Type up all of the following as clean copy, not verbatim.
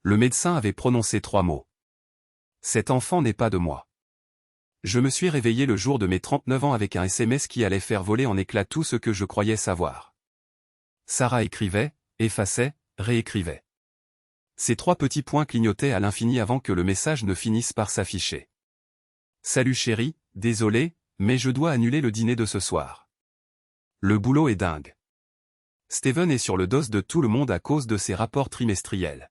Le médecin avait prononcé 3 mots. Cet enfant n'est pas de moi. Je me suis réveillé le jour de mes 39 ans avec un SMS qui allait faire voler en éclats tout ce que je croyais savoir. Sarah écrivait, effaçait, réécrivait. Ces 3 petits points clignotaient à l'infini avant que le message ne finisse par s'afficher. Salut chérie, désolé, mais je dois annuler le dîner de ce soir. Le boulot est dingue. Steven est sur le dos de tout le monde à cause de ses rapports trimestriels.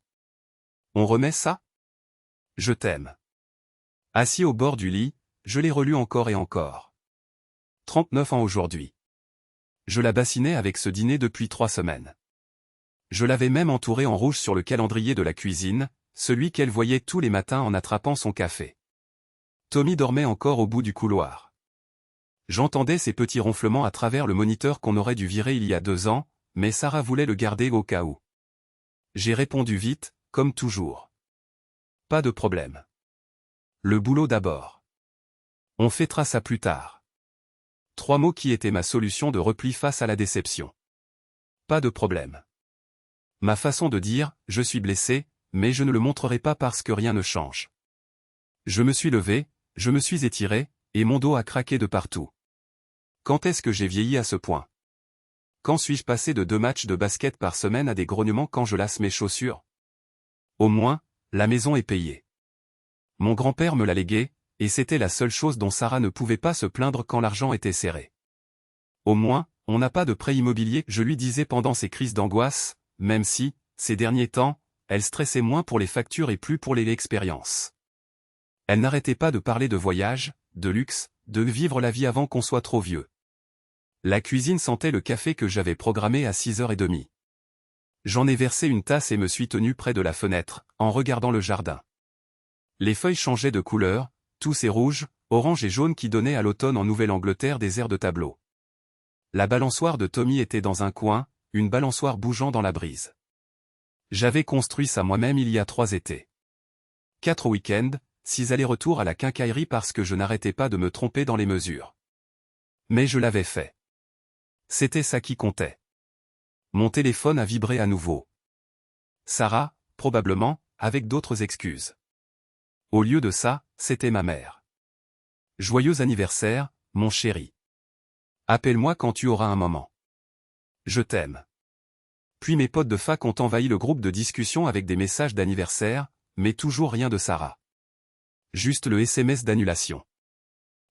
On remet ça? Je t'aime. Assis au bord du lit, je l'ai relu encore et encore. 39 ans aujourd'hui. Je la bassinais avec ce dîner depuis 3 semaines. Je l'avais même entouré en rouge sur le calendrier de la cuisine, celui qu'elle voyait tous les matins en attrapant son café. Tommy dormait encore au bout du couloir. J'entendais ses petits ronflements à travers le moniteur qu'on aurait dû virer il y a 2 ans, mais Sarah voulait le garder au cas où. J'ai répondu vite, comme toujours. Pas de problème. Le boulot d'abord. On fêtera ça plus tard. 3 mots qui étaient ma solution de repli face à la déception. Pas de problème. Ma façon de dire, je suis blessé, mais je ne le montrerai pas parce que rien ne change. Je me suis levé, je me suis étiré, et mon dos a craqué de partout. Quand est-ce que j'ai vieilli à ce point? Quand suis-je passé de 2 matchs de basket par semaine à des grognements quand je lasse mes chaussures? Au moins, la maison est payée. Mon grand-père me l'a léguée, et c'était la seule chose dont Sarah ne pouvait pas se plaindre quand l'argent était serré. Au moins, on n'a pas de prêt immobilier, je lui disais pendant ses crises d'angoisse, même si, ces derniers temps, elle stressait moins pour les factures et plus pour l'expérience. Elle n'arrêtait pas de parler de voyage, de luxe, de vivre la vie avant qu'on soit trop vieux. La cuisine sentait le café que j'avais programmé à 6h30. J'en ai versé une tasse et me suis tenu près de la fenêtre, en regardant le jardin. Les feuilles changeaient de couleur, tous ces rouges, oranges et jaunes qui donnaient à l'automne en Nouvelle-Angleterre des airs de tableau. La balançoire de Tommy était dans un coin, une balançoire bougeant dans la brise. J'avais construit ça moi-même il y a 3 étés. 4 week-ends, 6 allers-retours à la quincaillerie parce que je n'arrêtais pas de me tromper dans les mesures. Mais je l'avais fait. C'était ça qui comptait. Mon téléphone a vibré à nouveau. Sarah, probablement, avec d'autres excuses. Au lieu de ça, c'était ma mère. Joyeux anniversaire, mon chéri. Appelle-moi quand tu auras un moment. Je t'aime. Puis mes potes de fac ont envahi le groupe de discussion avec des messages d'anniversaire, mais toujours rien de Sarah. Juste le SMS d'annulation.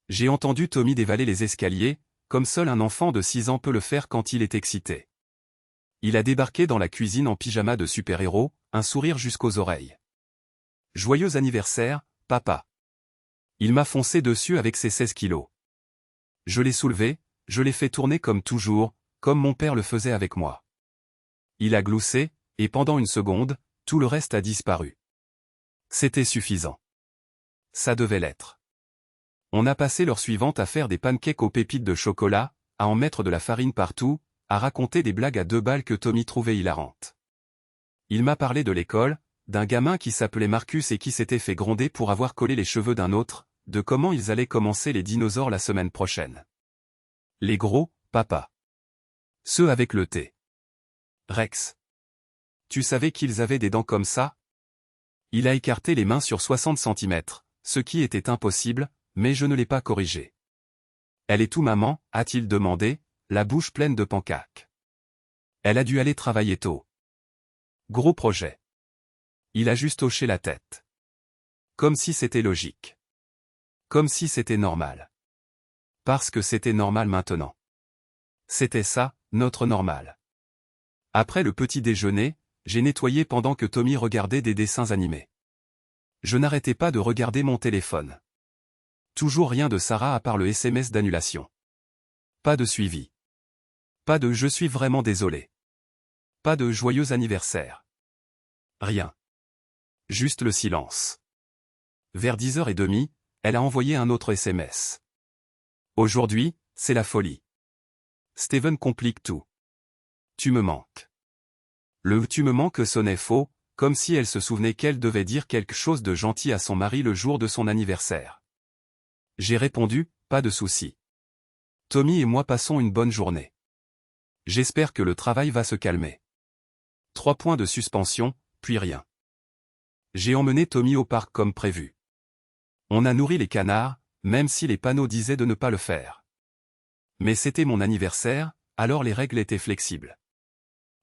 J'ai entendu Tommy dévaler les escaliers, comme seul un enfant de 6 ans peut le faire quand il est excité. Il a débarqué dans la cuisine en pyjama de super-héros, un sourire jusqu'aux oreilles. Joyeux anniversaire, papa. Il m'a foncé dessus avec ses 16 kilos. Je l'ai soulevé, je l'ai fait tourner comme toujours, comme mon père le faisait avec moi. Il a gloussé, et pendant une seconde, tout le reste a disparu. C'était suffisant. Ça devait l'être. On a passé l'heure suivante à faire des pancakes aux pépites de chocolat, à en mettre de la farine partout, à raconter des blagues à 2 balles que Tommy trouvait hilarantes. Il m'a parlé de l'école, d'un gamin qui s'appelait Marcus et qui s'était fait gronder pour avoir collé les cheveux d'un autre, de comment ils allaient commencer les dinosaures la semaine prochaine. Les gros, papa. Ceux avec le T. Rex. Tu savais qu'ils avaient des dents comme ça? Il a écarté les mains sur 60 cm, ce qui était impossible, mais je ne l'ai pas corrigé. Elle est où maman, a-t-il demandé, la bouche pleine de pancakes. Elle a dû aller travailler tôt. Gros projet. Il a juste hoché la tête. Comme si c'était logique. Comme si c'était normal. Parce que c'était normal maintenant. C'était ça, notre normal. Après le petit déjeuner, j'ai nettoyé pendant que Tommy regardait des dessins animés. Je n'arrêtais pas de regarder mon téléphone. Toujours rien de Sarah à part le SMS d'annulation. Pas de suivi. Pas de « je suis vraiment désolé ». Pas de « joyeux anniversaire ». Rien. Juste le silence. Vers 10h30, elle a envoyé un autre SMS. Aujourd'hui, c'est la folie. Steven complique tout. Tu me manques. Le « tu me manques » sonnait faux, comme si elle se souvenait qu'elle devait dire quelque chose de gentil à son mari le jour de son anniversaire. J'ai répondu, pas de souci. Tommy et moi passons une bonne journée. J'espère que le travail va se calmer. 3 points de suspension, puis rien. J'ai emmené Tommy au parc comme prévu. On a nourri les canards, même si les panneaux disaient de ne pas le faire. Mais c'était mon anniversaire, alors les règles étaient flexibles.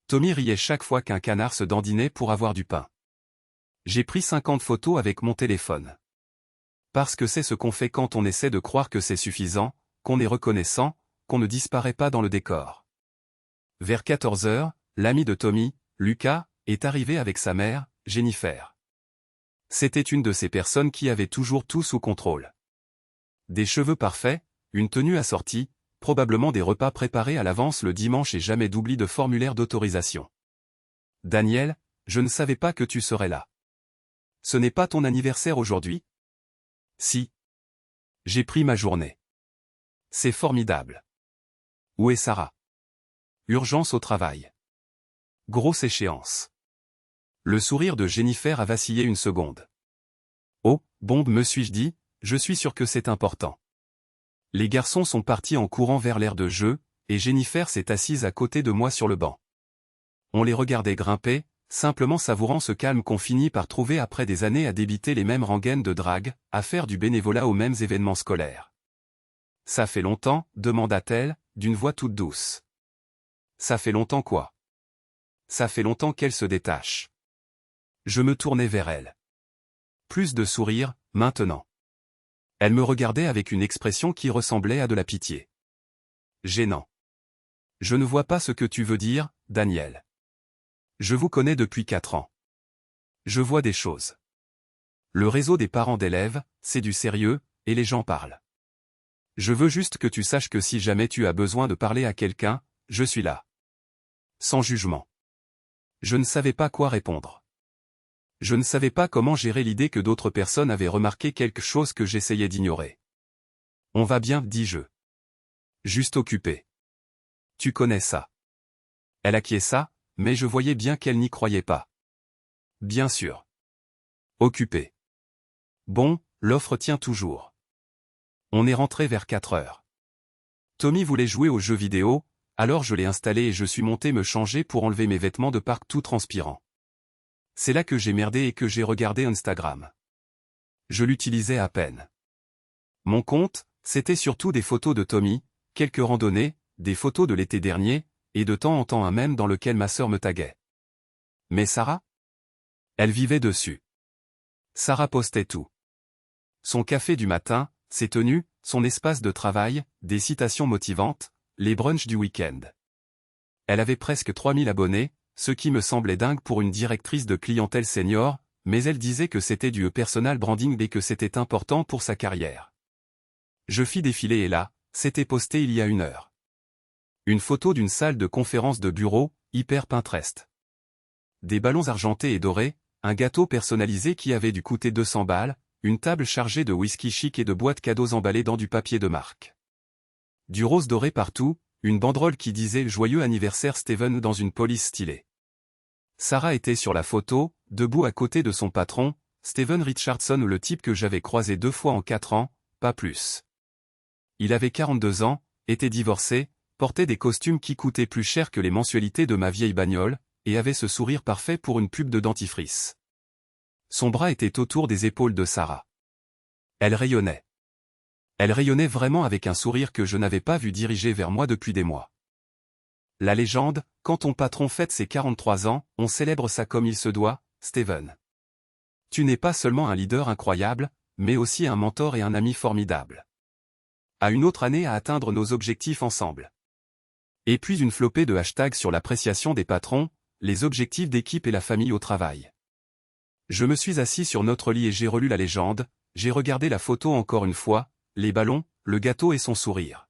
Tommy riait chaque fois qu'un canard se dandinait pour avoir du pain. J'ai pris 50 photos avec mon téléphone. Parce que c'est ce qu'on fait quand on essaie de croire que c'est suffisant, qu'on est reconnaissant, qu'on ne disparaît pas dans le décor. Vers 14 heures, l'ami de Tommy, Lucas, est arrivé avec sa mère, Jennifer. C'était une de ces personnes qui avait toujours tout sous contrôle. Des cheveux parfaits, une tenue assortie, probablement des repas préparés à l'avance le dimanche et jamais d'oubli de formulaire d'autorisation. Daniel, je ne savais pas que tu serais là. Ce n'est pas ton anniversaire aujourd'hui? Si. J'ai pris ma journée. C'est formidable. Où est Sarah? Urgence au travail. Grosse échéance. Le sourire de Jennifer a vacillé une seconde. Oh, bon, me suis-je dit, je suis sûr que c'est important. Les garçons sont partis en courant vers l'aire de jeu, et Jennifer s'est assise à côté de moi sur le banc. On les regardait grimper, simplement savourant ce calme qu'on finit par trouver après des années à débiter les mêmes rengaines de drague, à faire du bénévolat aux mêmes événements scolaires. Ça fait longtemps, demanda-t-elle, d'une voix toute douce. Ça fait longtemps quoi? Ça fait longtemps qu'elle se détache. Je me tournai vers elle. Plus de sourire, maintenant. Elle me regardait avec une expression qui ressemblait à de la pitié. Gênant. Je ne vois pas ce que tu veux dire, Daniel. Je vous connais depuis 4 ans. Je vois des choses. Le réseau des parents d'élèves, c'est du sérieux, et les gens parlent. Je veux juste que tu saches que si jamais tu as besoin de parler à quelqu'un, je suis là. Sans jugement. Je ne savais pas quoi répondre. Je ne savais pas comment gérer l'idée que d'autres personnes avaient remarqué quelque chose que j'essayais d'ignorer. On va bien, dis-je. Juste occupé. Tu connais ça. Elle acquiesça, mais je voyais bien qu'elle n'y croyait pas. Bien sûr. Occupé. Bon, l'offre tient toujours. On est rentré vers 4 heures. Tommy voulait jouer aux jeux vidéo, alors je l'ai installé et je suis monté me changer pour enlever mes vêtements de parc tout transpirant. C'est là que j'ai merdé et que j'ai regardé Instagram. Je l'utilisais à peine. Mon compte, c'était surtout des photos de Tommy, quelques randonnées, des photos de l'été dernier, et de temps en temps un mème dans lequel ma sœur me taguait. Mais Sarah? Elle vivait dessus. Sarah postait tout. Son café du matin, ses tenues, son espace de travail, des citations motivantes, les brunchs du week-end. Elle avait presque 3000 abonnés, ce qui me semblait dingue pour une directrice de clientèle senior, mais elle disait que c'était du personal branding et que c'était important pour sa carrière. Je fis défiler et là, c'était posté il y a 1 heure. Une photo d'une salle de conférence de bureau, hyper Pinterest. Des ballons argentés et dorés, un gâteau personnalisé qui avait dû coûter 200 balles, une table chargée de whisky chic et de boîtes cadeaux emballées dans du papier de marque. Du rose doré partout, une banderole qui disait « Joyeux anniversaire Steven » dans une police stylée. Sarah était sur la photo, debout à côté de son patron, Steven Richardson, le type que j'avais croisé 2 fois en 4 ans, pas plus. Il avait 42 ans, était divorcé, portait des costumes qui coûtaient plus cher que les mensualités de ma vieille bagnole, et avait ce sourire parfait pour une pub de dentifrice. Son bras était autour des épaules de Sarah. Elle rayonnait. Elle rayonnait vraiment avec un sourire que je n'avais pas vu diriger vers moi depuis des mois. La légende, quand ton patron fête ses 43 ans, on célèbre ça comme il se doit, Steven. Tu n'es pas seulement un leader incroyable, mais aussi un mentor et un ami formidable. À une autre année à atteindre nos objectifs ensemble. Et puis une flopée de hashtags sur l'appréciation des patrons, les objectifs d'équipe et la famille au travail. Je me suis assis sur notre lit et j'ai relu la légende, j'ai regardé la photo encore une fois, les ballons, le gâteau et son sourire.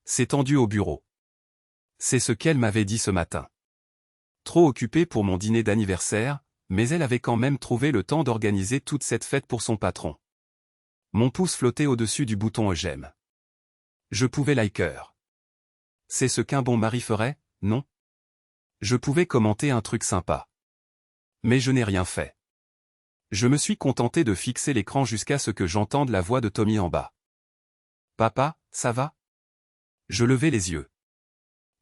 C'est tendu au bureau. C'est ce qu'elle m'avait dit ce matin. Trop occupée pour mon dîner d'anniversaire, mais elle avait quand même trouvé le temps d'organiser toute cette fête pour son patron. Mon pouce flottait au-dessus du bouton j'aime. Je pouvais liker. C'est ce qu'un bon mari ferait, non? Je pouvais commenter un truc sympa. Mais je n'ai rien fait. Je me suis contenté de fixer l'écran jusqu'à ce que j'entende la voix de Tommy en bas. Papa, ça va? Je levai les yeux.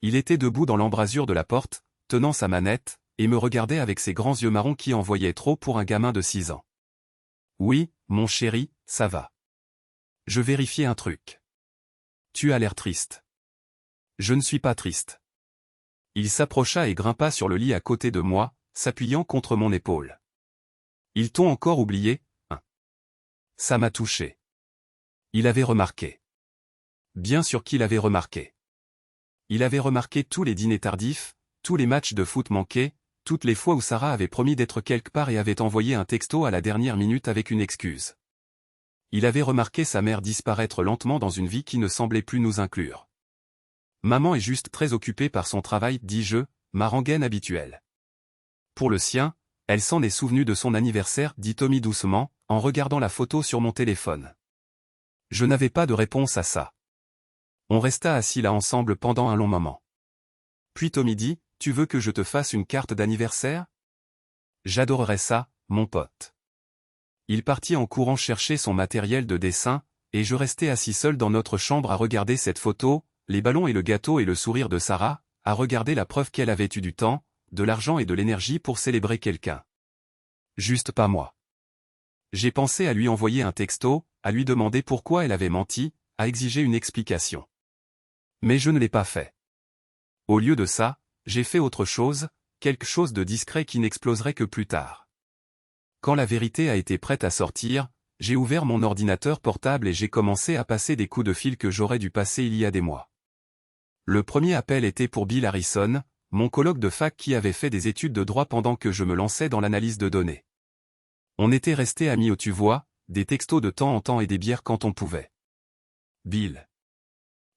Il était debout dans l'embrasure de la porte, tenant sa manette, et me regardait avec ses grands yeux marrons qui en voyaient trop pour un gamin de 6 ans. Oui, mon chéri, ça va. Je vérifiais un truc. Tu as l'air triste. Je ne suis pas triste. Il s'approcha et grimpa sur le lit à côté de moi, s'appuyant contre mon épaule. Ils t'ont encore oublié, hein? Ça m'a touché. Il avait remarqué. Bien sûr qu'il avait remarqué. Il avait remarqué tous les dîners tardifs, tous les matchs de foot manqués, toutes les fois où Sarah avait promis d'être quelque part et avait envoyé un texto à la dernière minute avec une excuse. Il avait remarqué sa mère disparaître lentement dans une vie qui ne semblait plus nous inclure. Maman est juste très occupée par son travail, dis-je, ma rengaine habituelle. Pour le sien, elle s'en est souvenue de son anniversaire, dit Tommy doucement, en regardant la photo sur mon téléphone. Je n'avais pas de réponse à ça. On resta assis là ensemble pendant un long moment. Puis Tommy dit, tu veux que je te fasse une carte d'anniversaire? J'adorerais ça, mon pote. Il partit en courant chercher son matériel de dessin, et je restais assis seul dans notre chambre à regarder cette photo, les ballons et le gâteau et le sourire de Sarah, à regarder la preuve qu'elle avait eu du temps, de l'argent et de l'énergie pour célébrer quelqu'un. Juste pas moi. J'ai pensé à lui envoyer un texto, à lui demander pourquoi elle avait menti, à exiger une explication. Mais je ne l'ai pas fait. Au lieu de ça, j'ai fait autre chose, quelque chose de discret qui n'exploserait que plus tard. Quand la vérité a été prête à sortir, j'ai ouvert mon ordinateur portable et j'ai commencé à passer des coups de fil que j'aurais dû passer il y a des mois. Le premier appel était pour Bill Harrison, mon coloc de fac qui avait fait des études de droit pendant que je me lançais dans l'analyse de données. On était restés amis au tu vois, des textos de temps en temps et des bières quand on pouvait. Bill.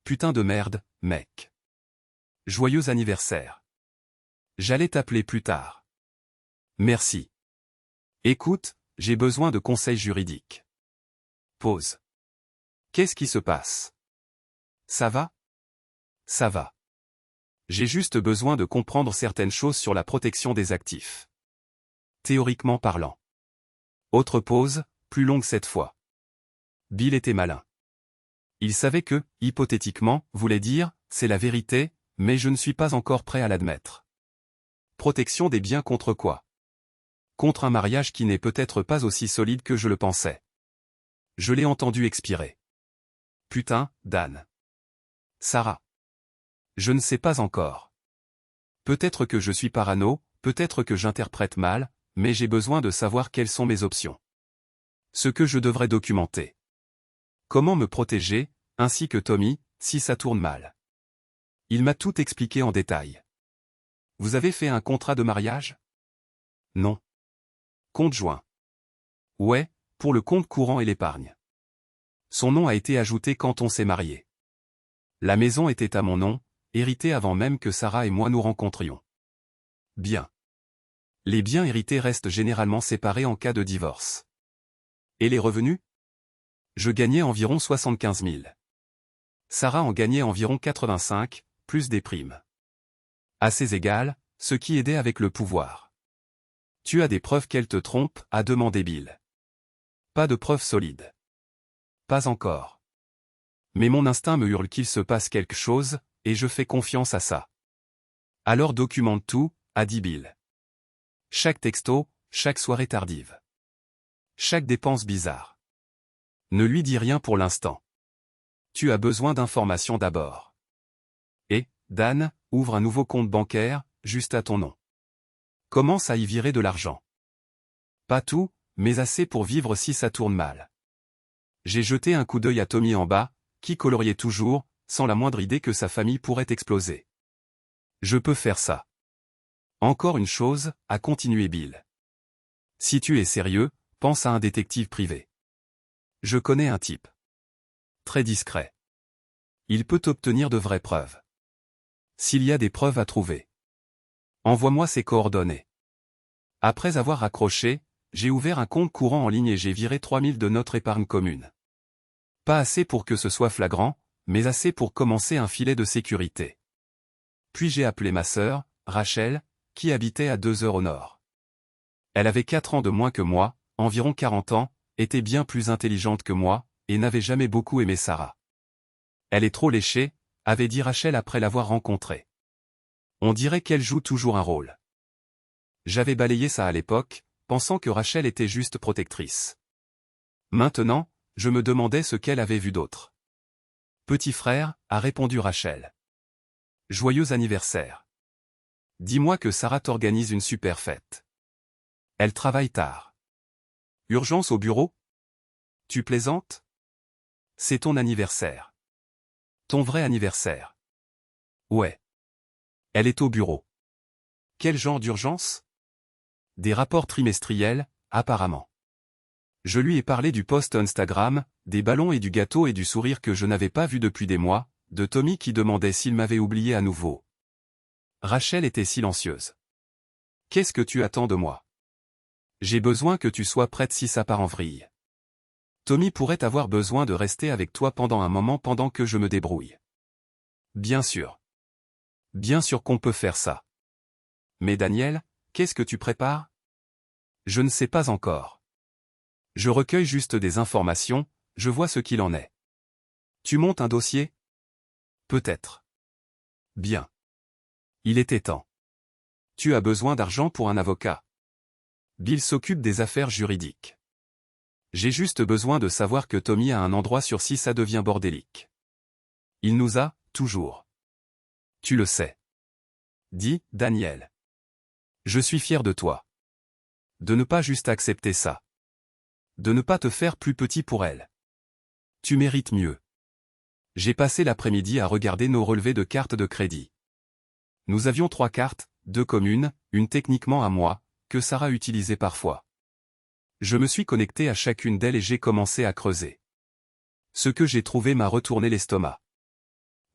Putain de merde, mec. Joyeux anniversaire. J'allais t'appeler plus tard. Merci. Écoute, j'ai besoin de conseils juridiques. Pause. Qu'est-ce qui se passe? Ça va? Ça va. J'ai juste besoin de comprendre certaines choses sur la protection des actifs. Théoriquement parlant. Autre pause, plus longue cette fois. Bill était malin. Il savait que, hypothétiquement, voulait dire, c'est la vérité, mais je ne suis pas encore prêt à l'admettre. Protection des biens contre quoi? Contre un mariage qui n'est peut-être pas aussi solide que je le pensais. Je l'ai entendu expirer. Putain, Dan. Sarah. Je ne sais pas encore. Peut-être que je suis parano, peut-être que j'interprète mal, mais j'ai besoin de savoir quelles sont mes options. Ce que je devrais documenter. Comment me protéger, ainsi que Tommy, si ça tourne mal. Il m'a tout expliqué en détail. Vous avez fait un contrat de mariage? Non. Compte joint. Ouais, pour le compte courant et l'épargne. Son nom a été ajouté quand on s'est marié. La maison était à mon nom, héritée avant même que Sarah et moi nous rencontrions. Bien. Les biens hérités restent généralement séparés en cas de divorce. Et les revenus? Je gagnais environ 75 000. Sarah en gagnait environ 85, plus des primes. Assez égal, ce qui aidait avec le pouvoir. Tu as des preuves qu'elle te trompe, a demandé Bill. Pas de preuves solides. Pas encore. Mais mon instinct me hurle qu'il se passe quelque chose, et je fais confiance à ça. Alors documente tout, a dit Bill. Chaque texto, chaque soirée tardive. Chaque dépense bizarre. Ne lui dis rien pour l'instant. Tu as besoin d'informations d'abord. Et, Dan, ouvre un nouveau compte bancaire, juste à ton nom. Commence à y virer de l'argent. Pas tout, mais assez pour vivre si ça tourne mal. J'ai jeté un coup d'œil à Tommy en bas, qui coloriait toujours, sans la moindre idée que sa famille pourrait exploser. Je peux faire ça. Encore une chose, a continué Bill. Si tu es sérieux, pense à un détective privé. Je connais un type. Très discret. Il peut obtenir de vraies preuves. S'il y a des preuves à trouver. Envoie-moi ses coordonnées. Après avoir raccroché, j'ai ouvert un compte courant en ligne et j'ai viré 3000 de notre épargne commune. Pas assez pour que ce soit flagrant, mais assez pour commencer un filet de sécurité. Puis j'ai appelé ma sœur, Rachel, qui habitait à 2 heures au nord. Elle avait 4 ans de moins que moi, environ 40 ans, était bien plus intelligente que moi, et n'avait jamais beaucoup aimé Sarah. Elle est trop léchée, avait dit Rachel après l'avoir rencontrée. On dirait qu'elle joue toujours un rôle. J'avais balayé ça à l'époque, pensant que Rachel était juste protectrice. Maintenant, je me demandais ce qu'elle avait vu d'autre. Petit frère, a répondu Rachel. Joyeux anniversaire. Dis-moi que Sarah t'organise une super fête. Elle travaille tard. Urgence au bureau? Tu plaisantes? C'est ton anniversaire. Ton vrai anniversaire. Ouais. Elle est au bureau. Quel genre d'urgence? Des rapports trimestriels, apparemment. Je lui ai parlé du post Instagram, des ballons et du gâteau et du sourire que je n'avais pas vu depuis des mois, de Tommy qui demandait s'il m'avait oublié à nouveau. Rachel était silencieuse. Qu'est-ce que tu attends de moi? J'ai besoin que tu sois prête si ça part en vrille. Tommy pourrait avoir besoin de rester avec toi pendant un moment pendant que je me débrouille. Bien sûr. Bien sûr qu'on peut faire ça. Mais Daniel, qu'est-ce que tu prépares? Je ne sais pas encore. Je recueille juste des informations, je vois ce qu'il en est. Tu montes un dossier? Peut-être. Bien. Il était temps. Tu as besoin d'argent pour un avocat. Bill s'occupe des affaires juridiques. J'ai juste besoin de savoir que Tommy a un endroit sur si ça devient bordélique. Il nous a, toujours. Tu le sais. Dis, Daniel. Je suis fier de toi. De ne pas juste accepter ça. De ne pas te faire plus petit pour elle. Tu mérites mieux. J'ai passé l'après-midi à regarder nos relevés de cartes de crédit. Nous avions 3 cartes, 2 communes, une techniquement à moi, que Sarah utilisait parfois. Je me suis connecté à chacune d'elles et j'ai commencé à creuser. Ce que j'ai trouvé m'a retourné l'estomac.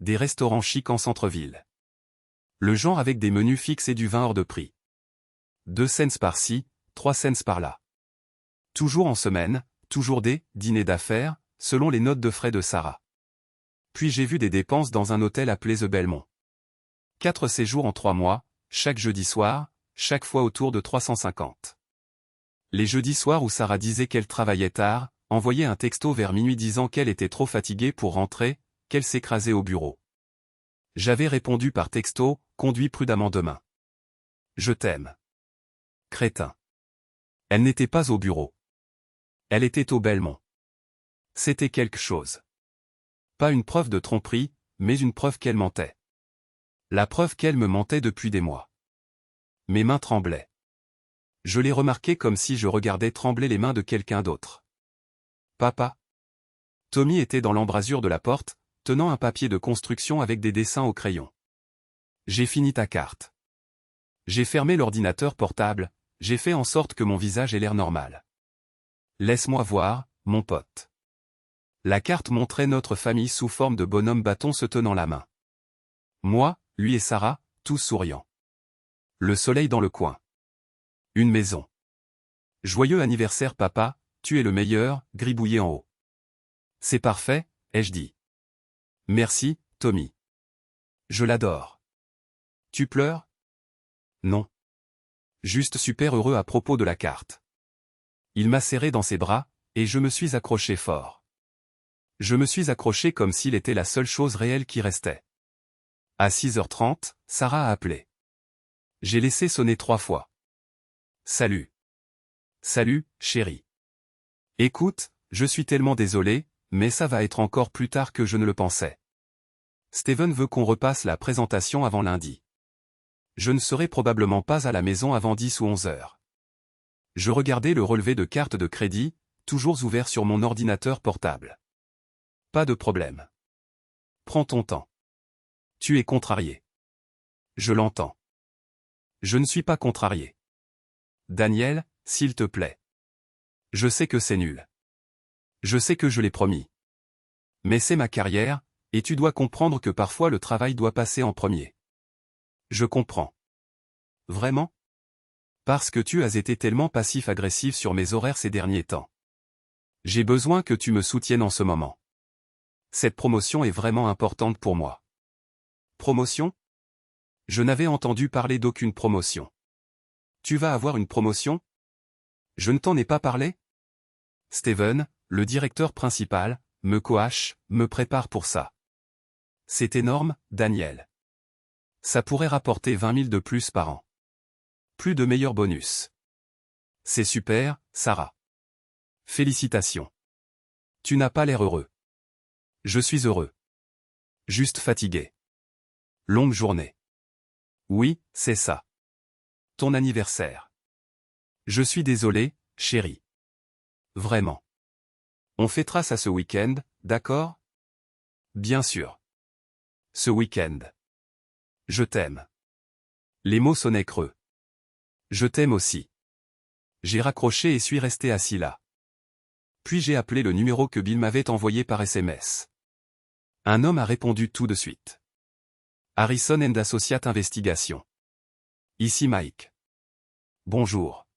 Des restaurants chics en centre-ville. Le genre avec des menus fixes et du vin hors de prix. 2 cents par-ci, 3 cents par-là. Toujours en semaine, toujours des dîners d'affaires, selon les notes de frais de Sarah. Puis j'ai vu des dépenses dans un hôtel appelé The Belmont. 4 séjours en 3 mois, chaque jeudi soir, chaque fois autour de 350. Les jeudis soirs où Sarah disait qu'elle travaillait tard, envoyait un texto vers minuit disant qu'elle était trop fatiguée pour rentrer, qu'elle s'écrasait au bureau. J'avais répondu par texto, conduis prudemment demain. Je t'aime. Crétin. Elle n'était pas au bureau. Elle était au Belmont. C'était quelque chose. Pas une preuve de tromperie, mais une preuve qu'elle mentait. La preuve qu'elle me mentait depuis des mois. Mes mains tremblaient. Je l'ai remarqué comme si je regardais trembler les mains de quelqu'un d'autre. Papa. Tommy était dans l'embrasure de la porte, tenant un papier de construction avec des dessins au crayon. J'ai fini ta carte. J'ai fermé l'ordinateur portable, j'ai fait en sorte que mon visage ait l'air normal. Laisse-moi voir, mon pote. La carte montrait notre famille sous forme de bonhomme bâton se tenant la main. Moi, lui et Sarah, tous souriants. Le soleil dans le coin. Une maison. Joyeux anniversaire papa, tu es le meilleur, gribouillé en haut. C'est parfait, ai-je dit. Merci, Tommy. Je l'adore. Tu pleures? Non. Juste super heureux à propos de la carte. Il m'a serré dans ses bras, et je me suis accroché fort. Je me suis accroché comme s'il était la seule chose réelle qui restait. À 6h30, Sarah a appelé. J'ai laissé sonner 3 fois. Salut. Salut, chérie. Écoute, je suis tellement désolé, mais ça va être encore plus tard que je ne le pensais. Steven veut qu'on repasse la présentation avant lundi. Je ne serai probablement pas à la maison avant 10 ou 11 heures. Je regardais le relevé de carte de crédit, toujours ouvert sur mon ordinateur portable. Pas de problème. Prends ton temps. Tu es contrarié. Je l'entends. Je ne suis pas contrarié. Daniel, s'il te plaît. Je sais que c'est nul. Je sais que je l'ai promis. Mais c'est ma carrière, et tu dois comprendre que parfois le travail doit passer en premier. Je comprends. Vraiment? Parce que tu as été tellement passif-agressif sur mes horaires ces derniers temps. J'ai besoin que tu me soutiennes en ce moment. Cette promotion est vraiment importante pour moi. Promotion? Je n'avais entendu parler d'aucune promotion. Tu vas avoir une promotion? Je ne t'en ai pas parlé? Steven, le directeur principal, me coache, me prépare pour ça. C'est énorme, Daniel. Ça pourrait rapporter 20 000 de plus par an. Plus de meilleurs bonus. C'est super, Sarah. Félicitations. Tu n'as pas l'air heureux. Je suis heureux. Juste fatigué. Longue journée. Oui, c'est ça. Ton anniversaire. Je suis désolé, chérie. Vraiment. On fêtera ça ce week-end, d'accord? Bien sûr. Ce week-end. Je t'aime. Les mots sonnaient creux. Je t'aime aussi. J'ai raccroché et suis resté assis là. Puis j'ai appelé le numéro que Bill m'avait envoyé par SMS. Un homme a répondu tout de suite. Harrison and Associates Investigation. Ici Mike. Bonjour.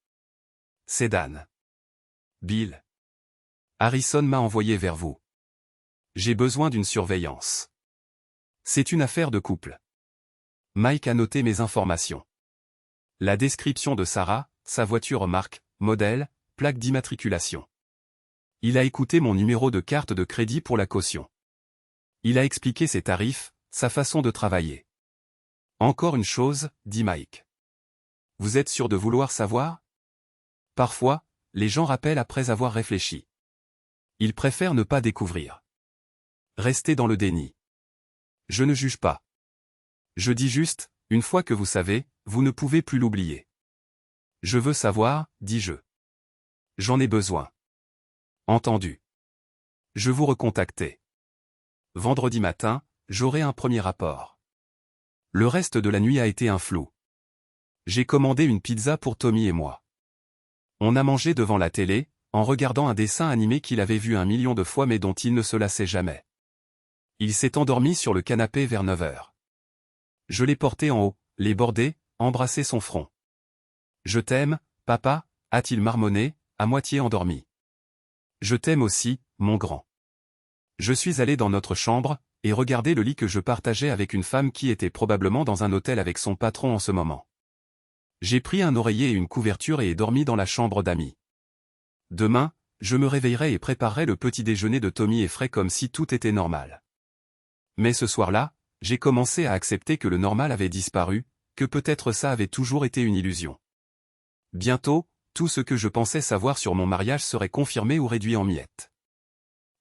C'est Dan. Bill. Harrison m'a envoyé vers vous. J'ai besoin d'une surveillance. C'est une affaire de couple. Mike a noté mes informations. La description de Sarah, sa voiture marque, modèle, plaque d'immatriculation. Il a écouté mon numéro de carte de crédit pour la caution. Il a expliqué ses tarifs, sa façon de travailler. Encore une chose, dit Mike. Vous êtes sûr de vouloir savoir? Parfois, les gens rappellent après avoir réfléchi. Ils préfèrent ne pas découvrir. Restez dans le déni. Je ne juge pas. Je dis juste, une fois que vous savez, vous ne pouvez plus l'oublier. Je veux savoir, dis-je. J'en ai besoin. Entendu. Je vous recontactais. Vendredi matin, j'aurai un premier rapport. Le reste de la nuit a été un flou. J'ai commandé une pizza pour Tommy et moi. On a mangé devant la télé, en regardant un dessin animé qu'il avait vu 1 million de fois mais dont il ne se lassait jamais. Il s'est endormi sur le canapé vers 9 heures. Je l'ai porté en haut, l'ai bordé, embrassé son front. Je t'aime, papa, a-t-il marmonné, à moitié endormi. Je t'aime aussi, mon grand. Je suis allé dans notre chambre, et regardé le lit que je partageais avec une femme qui était probablement dans un hôtel avec son patron en ce moment. J'ai pris un oreiller et une couverture et ai dormi dans la chambre d'amis. Demain, je me réveillerai et préparerai le petit déjeuner de Tommy et frais comme si tout était normal. Mais ce soir-là, j'ai commencé à accepter que le normal avait disparu, que peut-être ça avait toujours été une illusion. Bientôt, tout ce que je pensais savoir sur mon mariage serait confirmé ou réduit en miettes.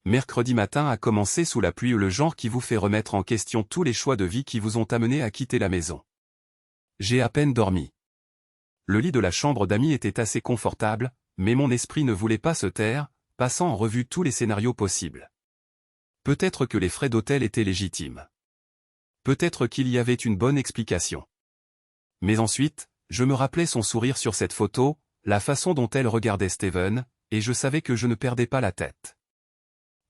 Mercredi matin a commencé sous la pluie, le genre qui vous fait remettre en question tous les choix de vie qui vous ont amené à quitter la maison. J'ai à peine dormi. Le lit de la chambre d'amis était assez confortable, mais mon esprit ne voulait pas se taire, passant en revue tous les scénarios possibles. Peut-être que les frais d'hôtel étaient légitimes. Peut-être qu'il y avait une bonne explication. Mais ensuite, je me rappelais son sourire sur cette photo, la façon dont elle regardait Steven, et je savais que je ne perdais pas la tête.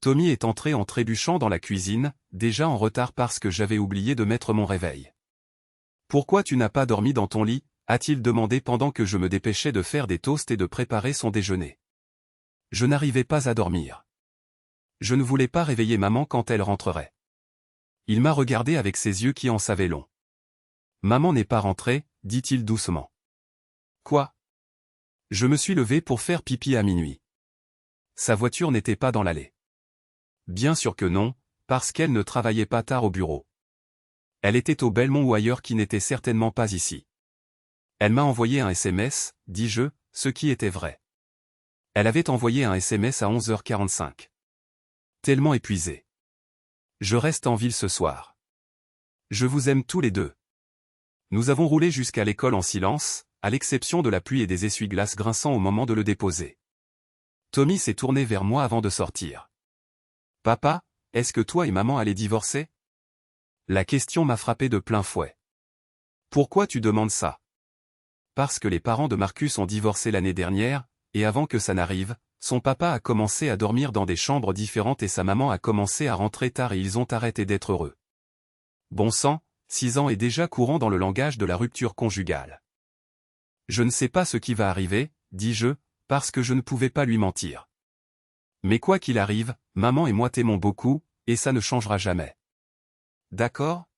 Tommy est entré en trébuchant dans la cuisine, déjà en retard parce que j'avais oublié de mettre mon réveil. « Pourquoi tu n'as pas dormi dans ton lit ?» a-t-il demandé pendant que je me dépêchais de faire des toasts et de préparer son déjeuner. Je n'arrivais pas à dormir. Je ne voulais pas réveiller maman quand elle rentrerait. Il m'a regardé avec ses yeux qui en savaient long. « Maman n'est pas rentrée, dit-il doucement. « Quoi ?» Je me suis levé pour faire pipi à minuit. Sa voiture n'était pas dans l'allée. Bien sûr que non, parce qu'elle ne travaillait pas tard au bureau. Elle était au Belmont ou ailleurs qui n'était certainement pas ici. Elle m'a envoyé un SMS, dis-je, ce qui était vrai. Elle avait envoyé un SMS à 11h45. Tellement épuisé. Je reste en ville ce soir. Je vous aime tous les deux. Nous avons roulé jusqu'à l'école en silence, à l'exception de la pluie et des essuie-glaces grinçants au moment de le déposer. Tommy s'est tourné vers moi avant de sortir. « Papa, est-ce que toi et maman allaient divorcer ?» La question m'a frappé de plein fouet. « Pourquoi tu demandes ça ?» Parce que les parents de Marcus ont divorcé l'année dernière, et avant que ça n'arrive, son papa a commencé à dormir dans des chambres différentes et sa maman a commencé à rentrer tard et ils ont arrêté d'être heureux. Bon sang, 6 ans est déjà courant dans le langage de la rupture conjugale. Je ne sais pas ce qui va arriver, dis-je, parce que je ne pouvais pas lui mentir. Mais quoi qu'il arrive, maman et moi t'aimons beaucoup, et ça ne changera jamais. D'accord ?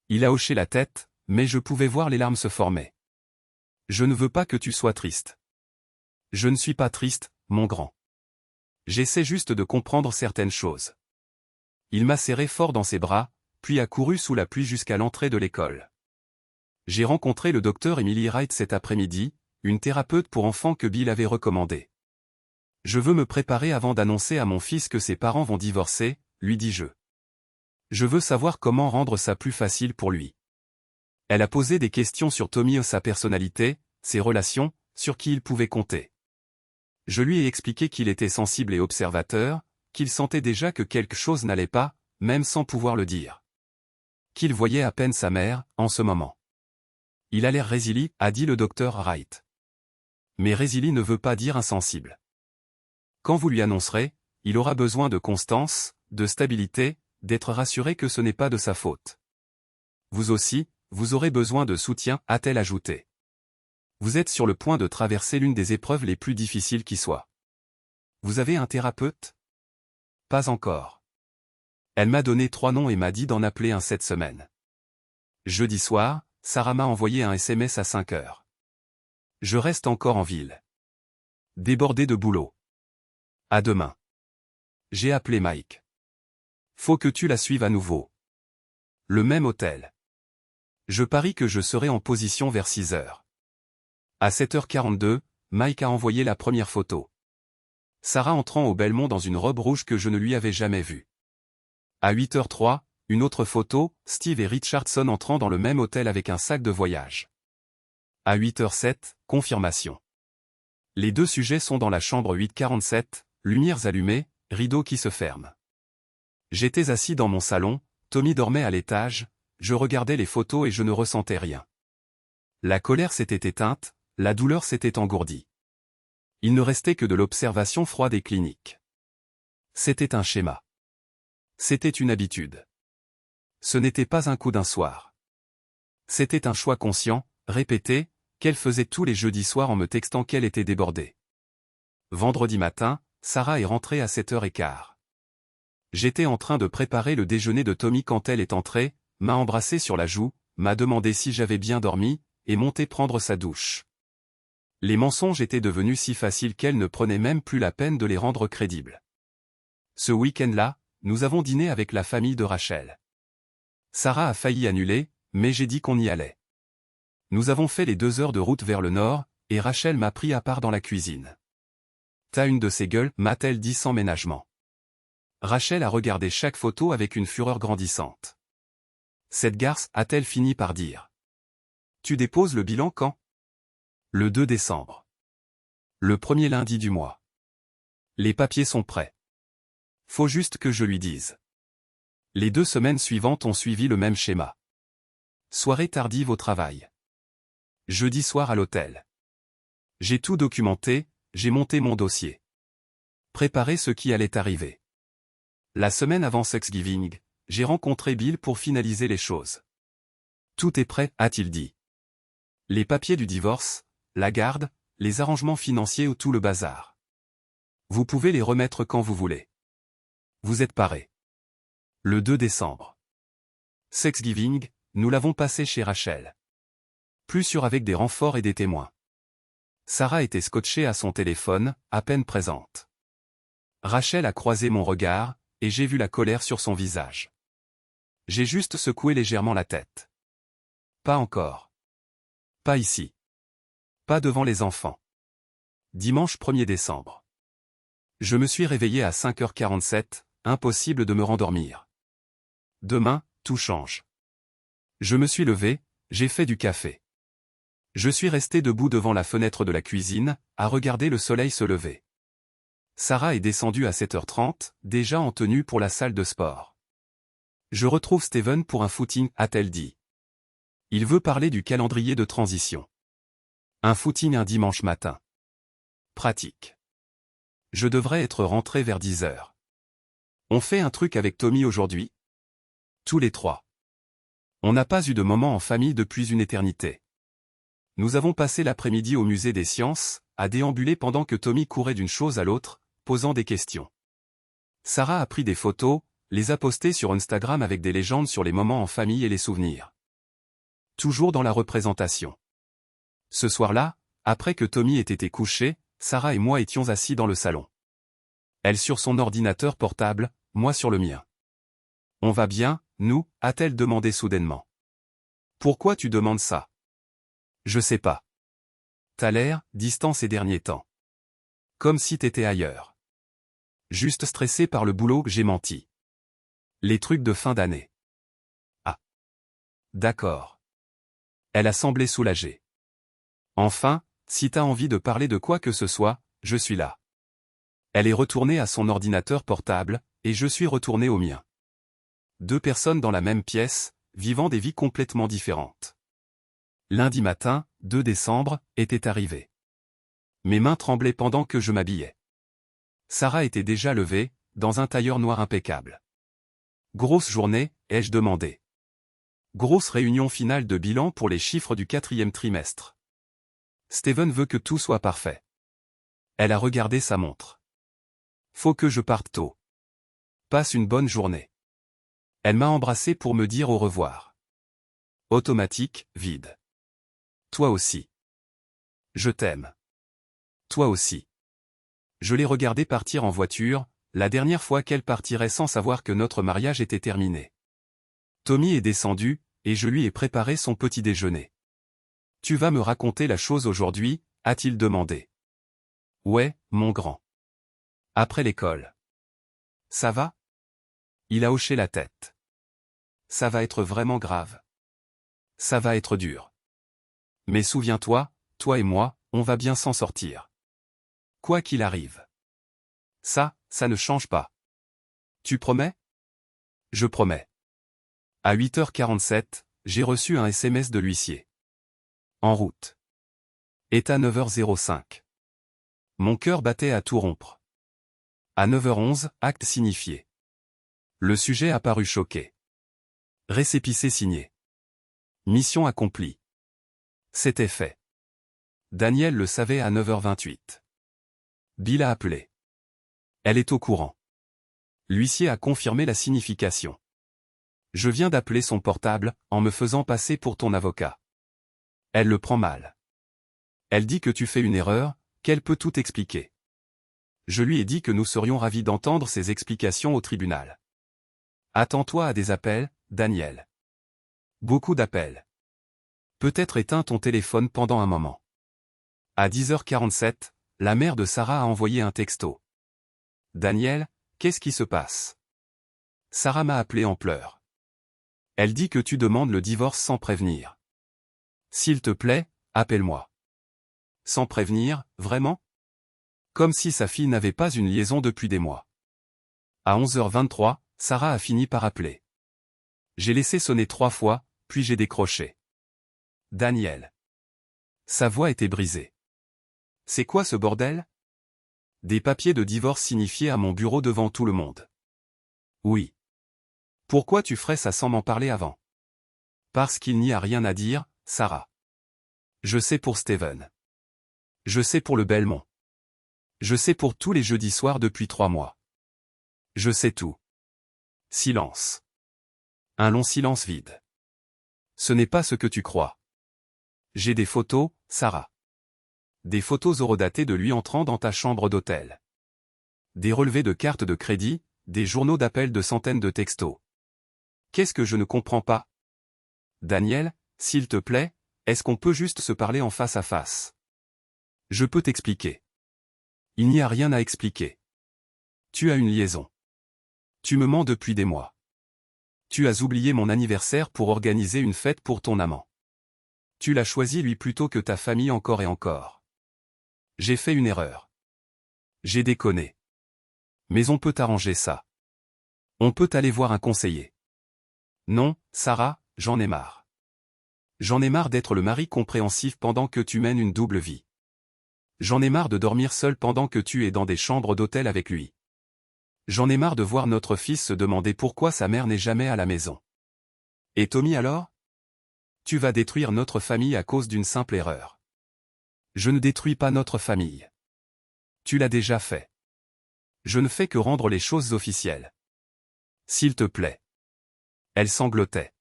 Il a hoché la tête, mais je pouvais voir les larmes se former. Je ne veux pas que tu sois triste. Je ne suis pas triste, mon grand. J'essaie juste de comprendre certaines choses. Il m'a serré fort dans ses bras, puis a couru sous la pluie jusqu'à l'entrée de l'école. J'ai rencontré le docteur Emily Wright cet après-midi, une thérapeute pour enfants que Bill avait recommandée. Je veux me préparer avant d'annoncer à mon fils que ses parents vont divorcer, lui dis-je. Je veux savoir comment rendre ça plus facile pour lui. Elle a posé des questions sur Tommy, sa personnalité, ses relations, sur qui il pouvait compter. Je lui ai expliqué qu'il était sensible et observateur, qu'il sentait déjà que quelque chose n'allait pas, même sans pouvoir le dire. Qu'il voyait à peine sa mère, en ce moment. Il a l'air résili, a dit le docteur Wright. Mais résili ne veut pas dire insensible. Quand vous lui annoncerez, il aura besoin de constance, de stabilité, d'être rassuré que ce n'est pas de sa faute. Vous aussi, vous aurez besoin de soutien, a-t-elle ajouté. Vous êtes sur le point de traverser l'une des épreuves les plus difficiles qui soient. Vous avez un thérapeute? Pas encore. Elle m'a donné 3 noms et m'a dit d'en appeler un cette semaine. Jeudi soir, Sarah m'a envoyé un SMS à 5 heures. Je reste encore en ville. Débordé de boulot. À demain. J'ai appelé Mike. Faut que tu la suives à nouveau. Le même hôtel. Je parie que je serai en position vers 6 heures. À 7h42, Mike a envoyé la première photo. Sarah entrant au Belmont dans une robe rouge que je ne lui avais jamais vue. À 8h03, une autre photo, Steve et Richardson entrant dans le même hôtel avec un sac de voyage. À 8h07, confirmation. Les deux sujets sont dans la chambre 847, lumières allumées, rideaux qui se ferment. J'étais assis dans mon salon, Tommy dormait à l'étage, je regardais les photos et je ne ressentais rien. La colère s'était éteinte, la douleur s'était engourdie. Il ne restait que de l'observation froide et clinique. C'était un schéma. C'était une habitude. Ce n'était pas un coup d'un soir. C'était un choix conscient, répété, qu'elle faisait tous les jeudis soirs en me textant qu'elle était débordée. Vendredi matin, Sarah est rentrée à 7h15. J'étais en train de préparer le déjeuner de Tommy quand elle est entrée, m'a embrassé sur la joue, m'a demandé si j'avais bien dormi, et monté prendre sa douche. Les mensonges étaient devenus si faciles qu'elle ne prenait même plus la peine de les rendre crédibles. Ce week-end-là, nous avons dîné avec la famille de Rachel. Sarah a failli annuler, mais j'ai dit qu'on y allait. Nous avons fait les 2 heures de route vers le nord, et Rachel m'a pris à part dans la cuisine. T'as une de ces gueules, m'a-t-elle dit sans ménagement. Rachel a regardé chaque photo avec une fureur grandissante. Cette garce, a-t-elle fini par dire. Tu déposes le bilan quand? Le 2 décembre. Le premier lundi du mois. Les papiers sont prêts. Faut juste que je lui dise. Les 2 semaines suivantes ont suivi le même schéma. Soirée tardive au travail. Jeudi soir à l'hôtel. J'ai tout documenté, j'ai monté mon dossier. Préparé ce qui allait arriver. La semaine avant Thanksgiving, j'ai rencontré Bill pour finaliser les choses. Tout est prêt, a-t-il dit. Les papiers du divorce, la garde, les arrangements financiers ou tout le bazar. Vous pouvez les remettre quand vous voulez. Vous êtes parés. Le 2 décembre. Thanksgiving, nous l'avons passé chez Rachel. Plus sûr avec des renforts et des témoins. Sarah était scotchée à son téléphone, à peine présente. Rachel a croisé mon regard, et j'ai vu la colère sur son visage. J'ai juste secoué légèrement la tête. Pas encore. Pas ici. Pas devant les enfants. Dimanche 1er décembre. Je me suis réveillé à 5h47, impossible de me rendormir. Demain, tout change. Je me suis levé, j'ai fait du café. Je suis resté debout devant la fenêtre de la cuisine, à regarder le soleil se lever. Sarah est descendue à 7h30, déjà en tenue pour la salle de sport. Je retrouve Steven pour un footing, a-t-elle dit. Il veut parler du calendrier de transition. Un footing un dimanche matin. Pratique. Je devrais être rentré vers 10h. On fait un truc avec Tommy aujourd'hui? Tous les 3. On n'a pas eu de moment en famille depuis une éternité. Nous avons passé l'après-midi au musée des sciences, à déambuler pendant que Tommy courait d'une chose à l'autre, posant des questions. Sarah a pris des photos, les a postées sur Instagram avec des légendes sur les moments en famille et les souvenirs. Toujours dans la représentation. Ce soir-là, après que Tommy ait été couché, Sarah et moi étions assis dans le salon. Elle sur son ordinateur portable, moi sur le mien. On va bien, nous, a-t-elle demandé soudainement. Pourquoi tu demandes ça? Je sais pas. T'as l'air distant ces derniers temps. Comme si t'étais ailleurs. Juste stressé par le boulot que j'ai menti. Les trucs de fin d'année. Ah. D'accord. Elle a semblé soulagée. Enfin, si t'as envie de parler de quoi que ce soit, je suis là. Elle est retournée à son ordinateur portable, et je suis retourné au mien. Deux personnes dans la même pièce, vivant des vies complètement différentes. Lundi matin, 2 décembre, était arrivé. Mes mains tremblaient pendant que je m'habillais. Sarah était déjà levée, dans un tailleur noir impeccable. Grosse journée, ai-je demandé. Grosse réunion finale de bilan pour les chiffres du 4e trimestre. Steven veut que tout soit parfait. Elle a regardé sa montre. Faut que je parte tôt. Passe une bonne journée. Elle m'a embrassé pour me dire au revoir. Automatique, vide. Toi aussi. Je t'aime. Toi aussi. Je l'ai regardée partir en voiture, la dernière fois qu'elle partirait sans savoir que notre mariage était terminé. Tommy est descendu, et je lui ai préparé son petit déjeuner. Tu vas me raconter la chose aujourd'hui, a-t-il demandé. Ouais, mon grand. Après l'école. Ça va? Il a hoché la tête. Ça va être vraiment grave. Ça va être dur. Mais souviens-toi, toi et moi, on va bien s'en sortir. Quoi qu'il arrive. Ça ne change pas. Tu promets? Je promets. À 8h47, j'ai reçu un SMS de l'huissier. En route. État 9h05. Mon cœur battait à tout rompre. À 9h11, acte signifié. Le sujet a paru choqué. Récépissé signé. Mission accomplie. C'était fait. Daniel le savait à 9h28. Bill a appelé. Elle est au courant. L'huissier a confirmé la signification. Je viens d'appeler son portable, en me faisant passer pour ton avocat. Elle le prend mal. Elle dit que tu fais une erreur, qu'elle peut tout expliquer. Je lui ai dit que nous serions ravis d'entendre ses explications au tribunal. Attends-toi à des appels, Daniel. Beaucoup d'appels. Peut-être éteins ton téléphone pendant un moment. À 10h47, la mère de Sarah a envoyé un texto. Daniel, qu'est-ce qui se passe? Sarah m'a appelé en pleurs. Elle dit que tu demandes le divorce sans prévenir. S'il te plaît, appelle-moi. Sans prévenir, vraiment? Comme si sa fille n'avait pas une liaison depuis des mois. À 11h23, Sarah a fini par appeler. J'ai laissé sonner 3 fois, puis j'ai décroché. Daniel. Sa voix était brisée. C'est quoi ce bordel? Des papiers de divorce signifiés à mon bureau devant tout le monde. Oui. Pourquoi tu ferais ça sans m'en parler avant? Parce qu'il n'y a rien à dire, Sarah. Je sais pour Steven. Je sais pour le Belmont. Je sais pour tous les jeudis soirs depuis 3 mois. Je sais tout. Silence. Un long silence vide. Ce n'est pas ce que tu crois. J'ai des photos, Sarah. Des photos horodatées de lui entrant dans ta chambre d'hôtel. Des relevés de cartes de crédit, des journaux d'appels de centaines de textos. Qu'est-ce que je ne comprends pas? Daniel, s'il te plaît, est-ce qu'on peut juste se parler en face à face? Je peux t'expliquer. Il n'y a rien à expliquer. Tu as une liaison. Tu me mens depuis des mois. Tu as oublié mon anniversaire pour organiser une fête pour ton amant. Tu l'as choisi lui plutôt que ta famille encore et encore. J'ai fait une erreur. J'ai déconné. Mais on peut arranger ça. On peut aller voir un conseiller. Non, Sarah, j'en ai marre. J'en ai marre d'être le mari compréhensif pendant que tu mènes une double vie. J'en ai marre de dormir seul pendant que tu es dans des chambres d'hôtel avec lui. J'en ai marre de voir notre fils se demander pourquoi sa mère n'est jamais à la maison. Et Tommy alors? Tu vas détruire notre famille à cause d'une simple erreur. Je ne détruis pas notre famille. Tu l'as déjà fait. Je ne fais que rendre les choses officielles. S'il te plaît. Elle sanglotait.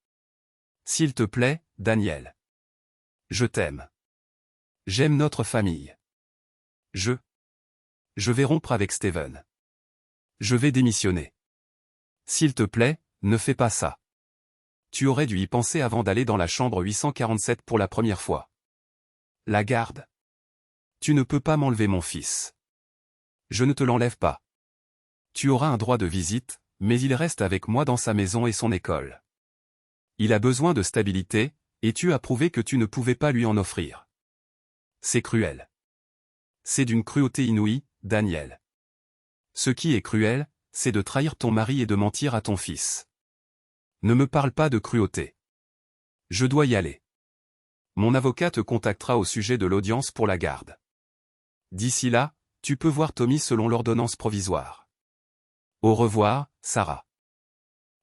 S'il te plaît, Daniel. Je t'aime. J'aime notre famille. Je vais rompre avec Steven. Je vais démissionner. S'il te plaît, ne fais pas ça. Tu aurais dû y penser avant d'aller dans la chambre 847 pour la première fois. La garde. Tu ne peux pas m'enlever mon fils. Je ne te l'enlève pas. Tu auras un droit de visite, mais il reste avec moi dans sa maison et son école. Il a besoin de stabilité, et tu as prouvé que tu ne pouvais pas lui en offrir. C'est cruel. C'est d'une cruauté inouïe, Daniel. Ce qui est cruel, c'est de trahir ton mari et de mentir à ton fils. Ne me parle pas de cruauté. Je dois y aller. Mon avocat te contactera au sujet de l'audience pour la garde. D'ici là, tu peux voir Tommy selon l'ordonnance provisoire. Au revoir, Sarah.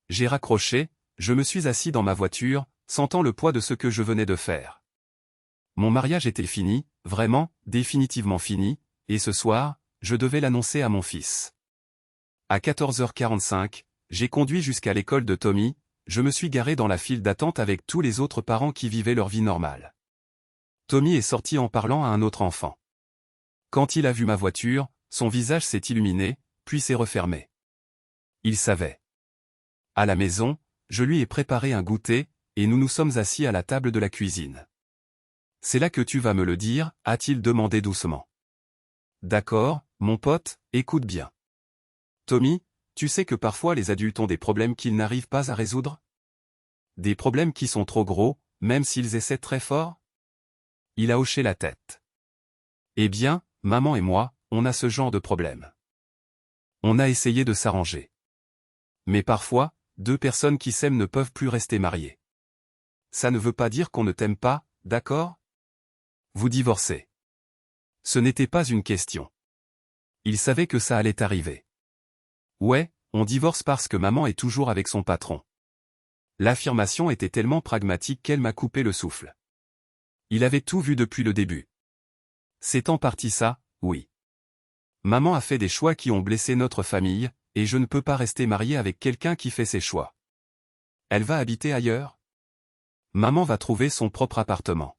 J'ai raccroché, je me suis assis dans ma voiture, sentant le poids de ce que je venais de faire. Mon mariage était fini, vraiment, définitivement fini, et ce soir, je devais l'annoncer à mon fils. À 14h45, j'ai conduit jusqu'à l'école de Tommy, je me suis garé dans la file d'attente avec tous les autres parents qui vivaient leur vie normale. Tommy est sorti en parlant à un autre enfant. Quand il a vu ma voiture, son visage s'est illuminé, puis s'est refermé. Il savait. À la maison, je lui ai préparé un goûter, et nous nous sommes assis à la table de la cuisine. C'est là que tu vas me le dire, a-t-il demandé doucement. D'accord, mon pote, écoute bien. Tommy, tu sais que parfois les adultes ont des problèmes qu'ils n'arrivent pas à résoudre? Des problèmes qui sont trop gros, même s'ils essaient très fort? Il a hoché la tête. Eh bien, maman et moi, on a ce genre de problème. On a essayé de s'arranger. Mais parfois, deux personnes qui s'aiment ne peuvent plus rester mariées. Ça ne veut pas dire qu'on ne t'aime pas, d'accord? Vous divorcez. Ce n'était pas une question. Il savait que ça allait arriver. Ouais, on divorce parce que maman est toujours avec son patron. L'affirmation était tellement pragmatique qu'elle m'a coupé le souffle. Il avait tout vu depuis le début. C'est en partie ça, oui. Maman a fait des choix qui ont blessé notre famille, et je ne peux pas rester marié avec quelqu'un qui fait ses choix. Elle va habiter ailleurs? Maman va trouver son propre appartement.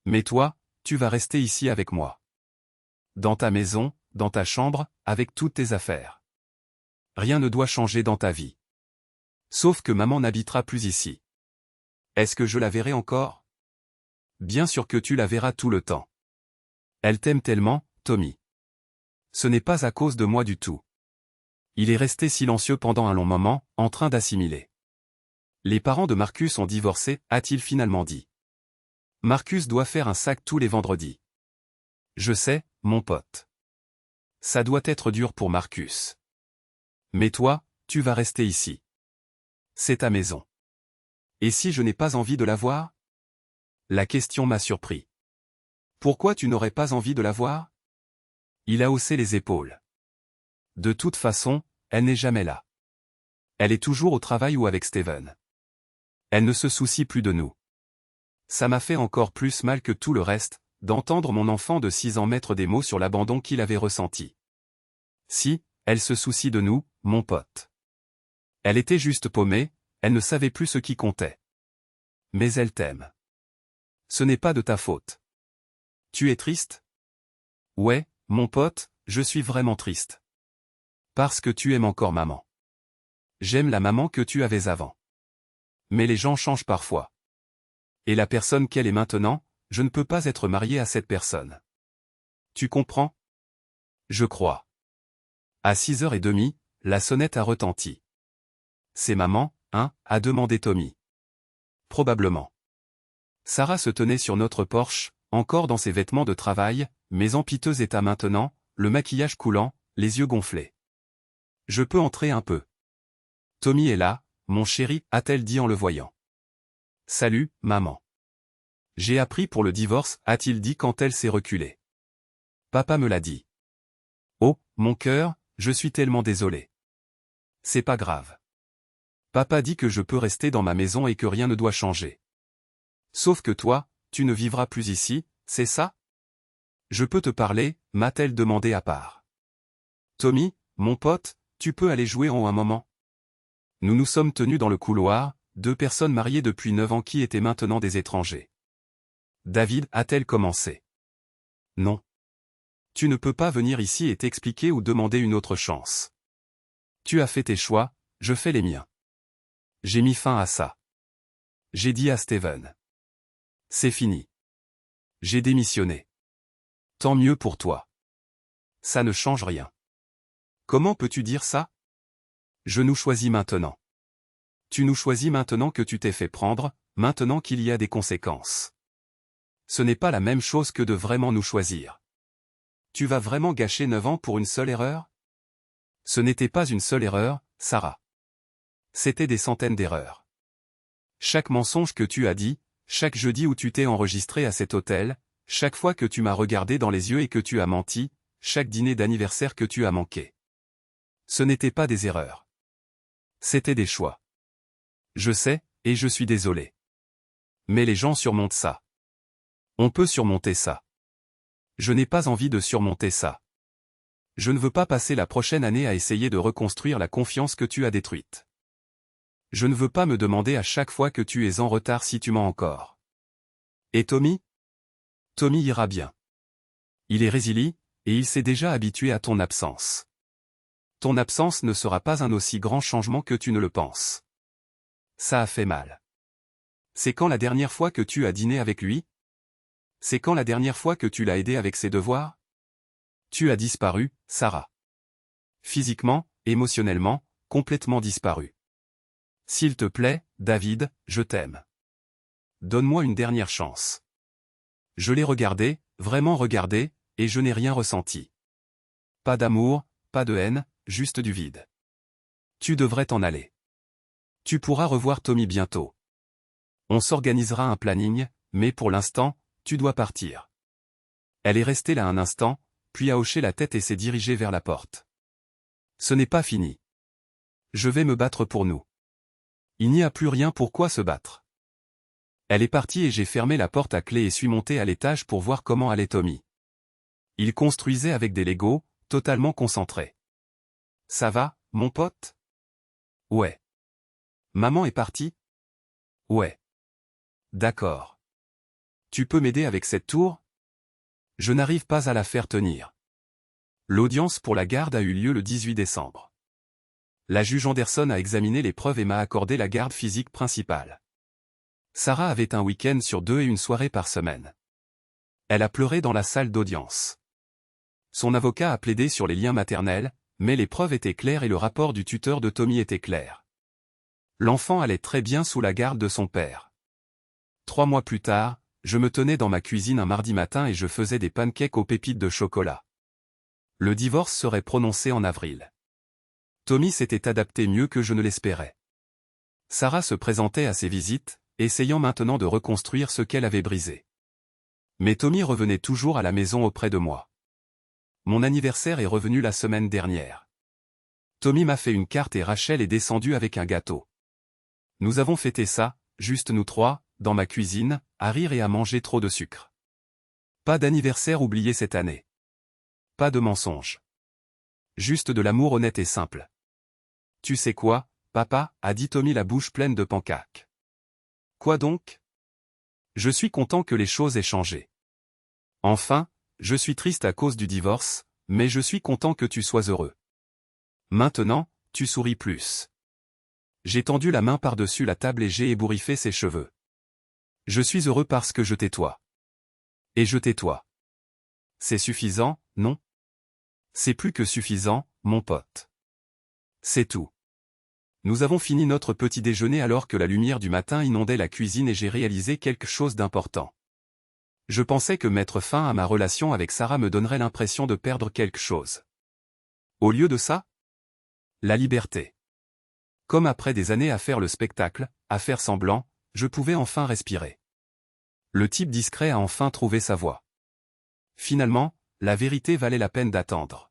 Mais toi, tu vas rester ici avec moi. Dans ta maison, dans ta chambre, avec toutes tes affaires. Rien ne doit changer dans ta vie. Sauf que maman n'habitera plus ici. Est-ce que je la verrai encore? Bien sûr que tu la verras tout le temps. Elle t'aime tellement, Tommy. Ce n'est pas à cause de moi du tout. Il est resté silencieux pendant un long moment, en train d'assimiler. Les parents de Marcus ont divorcé, a-t-il finalement dit. Marcus doit faire un sac tous les vendredis. Je sais, mon pote. Ça doit être dur pour Marcus. Mais toi, tu vas rester ici. C'est ta maison. Et si je n'ai pas envie de la voir? La question m'a surpris. Pourquoi tu n'aurais pas envie de la voir? Il a haussé les épaules. De toute façon, elle n'est jamais là. Elle est toujours au travail ou avec Steven. Elle ne se soucie plus de nous. Ça m'a fait encore plus mal que tout le reste, d'entendre mon enfant de 6 ans mettre des mots sur l'abandon qu'il avait ressenti. Si, elle se soucie de nous, mon pote. Elle était juste paumée, elle ne savait plus ce qui comptait. Mais elle t'aime. Ce n'est pas de ta faute. Tu es triste? Ouais, mon pote, je suis vraiment triste. Parce que tu aimes encore maman. J'aime la maman que tu avais avant. Mais les gens changent parfois. Et la personne qu'elle est maintenant, je ne peux pas être marié à cette personne. Tu comprends? Je crois. À 6h30, la sonnette a retenti. C'est maman, hein, a demandé Tommy. Probablement. Sarah se tenait sur notre porche, encore dans ses vêtements de travail, mais en piteux état maintenant, le maquillage coulant, les yeux gonflés. Je peux entrer un peu. Tommy est là, mon chéri, a-t-elle dit en le voyant. Salut, maman. J'ai appris pour le divorce, a-t-il dit quand elle s'est reculée. Papa me l'a dit. Oh, mon cœur, je suis tellement désolé. C'est pas grave. Papa dit que je peux rester dans ma maison et que rien ne doit changer. Sauf que toi, tu ne vivras plus ici, c'est ça? Je peux te parler, m'a-t-elle demandé à part. Tommy, mon pote, tu peux aller jouer en un moment? Nous nous sommes tenus dans le couloir, deux personnes mariées depuis 9 ans qui étaient maintenant des étrangers. David, a-t-elle commencé? Non. Tu ne peux pas venir ici et t'expliquer ou demander une autre chance. Tu as fait tes choix, je fais les miens. J'ai mis fin à ça. J'ai dit à Steven. C'est fini. J'ai démissionné. Tant mieux pour toi. Ça ne change rien. Comment peux-tu dire ça? Je nous choisis maintenant. Tu nous choisis maintenant que tu t'es fait prendre, maintenant qu'il y a des conséquences. Ce n'est pas la même chose que de vraiment nous choisir. Tu vas vraiment gâcher 9 ans pour une seule erreur? Ce n'était pas une seule erreur, Sarah. C'était des centaines d'erreurs. Chaque mensonge que tu as dit, chaque jeudi où tu t'es enregistré à cet hôtel, chaque fois que tu m'as regardé dans les yeux et que tu as menti, chaque dîner d'anniversaire que tu as manqué. Ce n'étaient pas des erreurs. C'étaient des choix. Je sais, et je suis désolé. Mais les gens surmontent ça. On peut surmonter ça. Je n'ai pas envie de surmonter ça. Je ne veux pas passer la prochaine année à essayer de reconstruire la confiance que tu as détruite. Je ne veux pas me demander à chaque fois que tu es en retard si tu mens encore. Et Tommy? Tommy ira bien. Il est résilient, et il s'est déjà habitué à ton absence. Ton absence ne sera pas un aussi grand changement que tu ne le penses. Ça a fait mal. C'est quand la dernière fois que tu as dîné avec lui? C'est quand la dernière fois que tu l'as aidé avec ses devoirs? Tu as disparu, Sarah. Physiquement, émotionnellement, complètement disparu. S'il te plaît, David, je t'aime. Donne-moi une dernière chance. Je l'ai regardé, vraiment regardé, et je n'ai rien ressenti. Pas d'amour, pas de haine, juste du vide. Tu devrais t'en aller. Tu pourras revoir Tommy bientôt. On s'organisera un planning, mais pour l'instant, tu dois partir. Elle est restée là un instant, puis a hoché la tête et s'est dirigée vers la porte. Ce n'est pas fini. Je vais me battre pour nous. Il n'y a plus rien pour quoi se battre. Elle est partie et j'ai fermé la porte à clé et suis monté à l'étage pour voir comment allait Tommy. Il construisait avec des Legos, totalement concentré. Ça va, mon pote? Ouais. Maman est partie? Ouais. D'accord. Tu peux m'aider avec cette tour? Je n'arrive pas à la faire tenir. L'audience pour la garde a eu lieu le 18 décembre. La juge Anderson a examiné les preuves et m'a accordé la garde physique principale. Sarah avait un week-end sur 2 et une soirée par semaine. Elle a pleuré dans la salle d'audience. Son avocat a plaidé sur les liens maternels, mais les preuves étaient claires et le rapport du tuteur de Tommy était clair. L'enfant allait très bien sous la garde de son père. 3 mois plus tard, je me tenais dans ma cuisine un mardi matin et je faisais des pancakes aux pépites de chocolat. Le divorce serait prononcé en avril. Tommy s'était adapté mieux que je ne l'espérais. Sarah se présentait à ses visites, essayant maintenant de reconstruire ce qu'elle avait brisé. Mais Tommy revenait toujours à la maison auprès de moi. Mon anniversaire est revenu la semaine dernière. Tommy m'a fait une carte et Rachel est descendue avec un gâteau. Nous avons fêté ça, juste nous 3, dans ma cuisine, à rire et à manger trop de sucre. Pas d'anniversaire oublié cette année. Pas de mensonges. Juste de l'amour honnête et simple. Tu sais quoi, papa, a dit Tommy la bouche pleine de pancakes. Quoi donc? Je suis content que les choses aient changé. Enfin, je suis triste à cause du divorce, mais je suis content que tu sois heureux. Maintenant, tu souris plus. J'ai tendu la main par-dessus la table et j'ai ébouriffé ses cheveux. Je suis heureux parce que je t'ai-toi. Et je t'ai-toi. C'est suffisant, non? C'est plus que suffisant, mon pote. C'est tout. Nous avons fini notre petit déjeuner alors que la lumière du matin inondait la cuisine et j'ai réalisé quelque chose d'important. Je pensais que mettre fin à ma relation avec Sarah me donnerait l'impression de perdre quelque chose. Au lieu de ça? La liberté. Comme après des années à faire le spectacle, à faire semblant, je pouvais enfin respirer. Le type discret a enfin trouvé sa voie. Finalement, la vérité valait la peine d'attendre.